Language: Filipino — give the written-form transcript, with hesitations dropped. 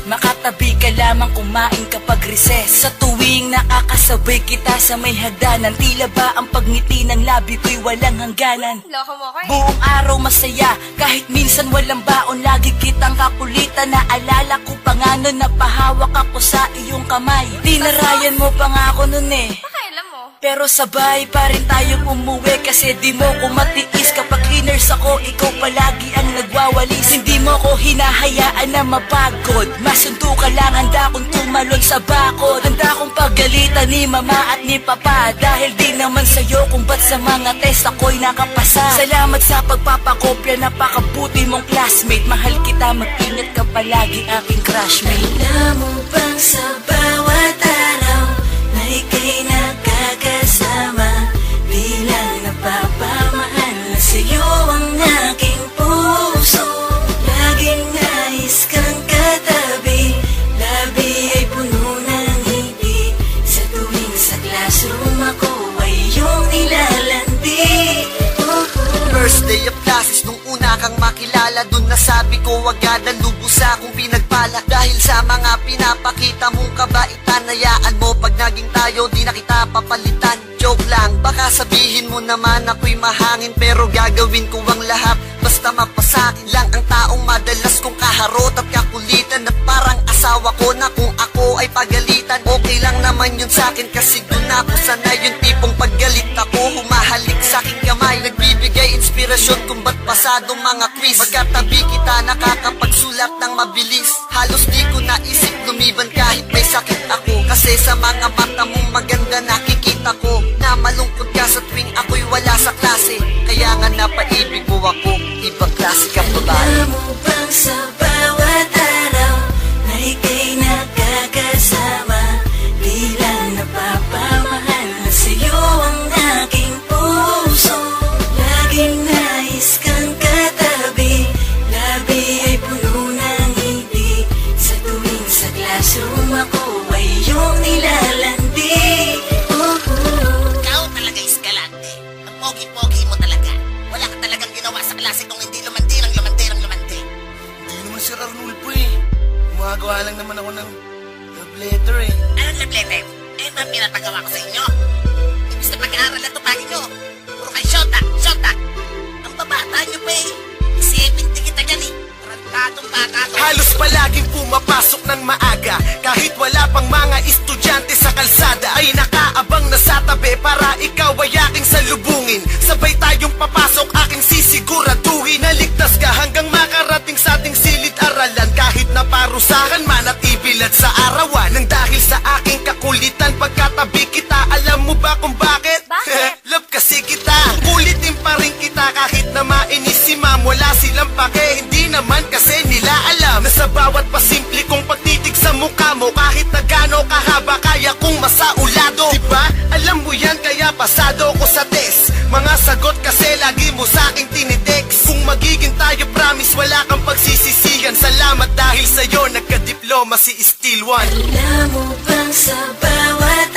Makatabi ka lamang kumain kapag recess. Sa tuwing nakakasabay kita sa may hagdanan, tila ba ang pagngiti ng labi ko'y walang hangganan. Loko mo ko eh. Buong araw masaya, kahit minsan walang baon, lagi kitang kakulitan. Naalala ko pa nga nun, napahawak ako sa iyong kamay. Tinarayan mo pa nga ako nun eh. Pakailan mo. Pero sabay pa rin tayo umuwi, kasi di mo ko matiis. Kapag cleaners ako, ikaw palagi ang nagwawalis. Hindi mo ko hinahayaan na mapagod. Masundo ka lang, handa kong tumalon sa bakod. Handa kong paggalitan ni mama at ni papa, dahil di naman sa'yo kung ba't sa mga test ako'y nakapasa. Salamat sa pagpapakopya, napakabuti mong classmate. Mahal kita, mag-ingat ka palagi, aking crushmate. Alam mo bang sa bawat araw na ika'y nakakasama, bilang napapamahal na sa'yo ang aking puso. Laging nais kang katabi, labi ay puno ng ngiti. Sa tuwing sa classroom ako ay iyong nilalandi. First day of classes, nung una kang makilala, dun nasabi ko agad ang lubos akong pinagpala. Dahil sa mga pinapakita mong kabaitan, hayaan mo pag naging tayo, di na kita papalitan. Joke lang, baka sabihin mo naman ako'y mahangin, pero gagawin ko ang lahat basta mapasakin lang ang taong madalas kong kaharot at kakulitan, na parang asawa ko na kung ako ay pagalitan. Okay lang naman yun sa'kin, kasi dun ako sanay. Yung tipong paggalit ako, humahalik sa'king kamay, nagbibigay inspirasyon kung ba't pasadong mga quiz. Pagkatabi kita, nakakapagsulat ng mabilis. Halos di ko naisip lumiban kahit may sakit ako, kasi sa mga mata mong maganda nakikita ko na malungkot ka sa tuwing ako'y wala sa klase. Kaya nga napaibig mo ako, ibang klase kang babae. Alam mo bang sa bawat araw na ika'y nakakasama, bilang napapamahal na sa'yo ang aking puso. Laging nais kang katabi, labi ay puno ng ngiti. Sa tuwing sa classroom ako ay iyong nilalandi. Ikaw talaga iskalante. Ang pogi-pogi mo talaga. Wala ka talagang ginawa sa klase kung hindi lumandi ng lumandi ng lumandi. Hindi naman si Arnulfo eh. Gumagawa lang naman ako ng love letter eh. Anong love letter? Eh, ma'am, pinapagawa ko sa inyo. Ibig na pag-aaral na tupagin nyo. Puro kay Shota, Shota. Ang babata nyo pa eh. 70 kita dyan eh. Tarantadong bata to. Halos palaging pumapasok ng maaga, kahit wala pang mga estudyante sa kalsada. Ay nakaabang na sa tabi para ikaw ay aking salubungin. Sabay tayong papasok, aking sisiguraduhin na ligtas ka hanggang makarating sa ating silid-aralan. Kahit naparusahan man at ibilad sa arawan, nang dahil sa aking kakulitan, pagkatabi kita, alam mo ba kung bakit? Bakit? Love kasi kita. Kulitin pa rin kita kahit na mainis si ma'am. Wala silang pake, hindi naman kasi nila alam na sa bawat pasimple kong pagtitig sa mukha mo, kahit na gaano kahaba, kaya kong masaulado. Diba? Alam mo yan, kaya pasado ko sa test. Mga sagot kasi lagi mo sa aking tinitext. Kung magiging tayo, promise wala kang pagsisisihan. Salamat dahil sa'yo nagka-diploma si Still One. Alam mo bang sa bawat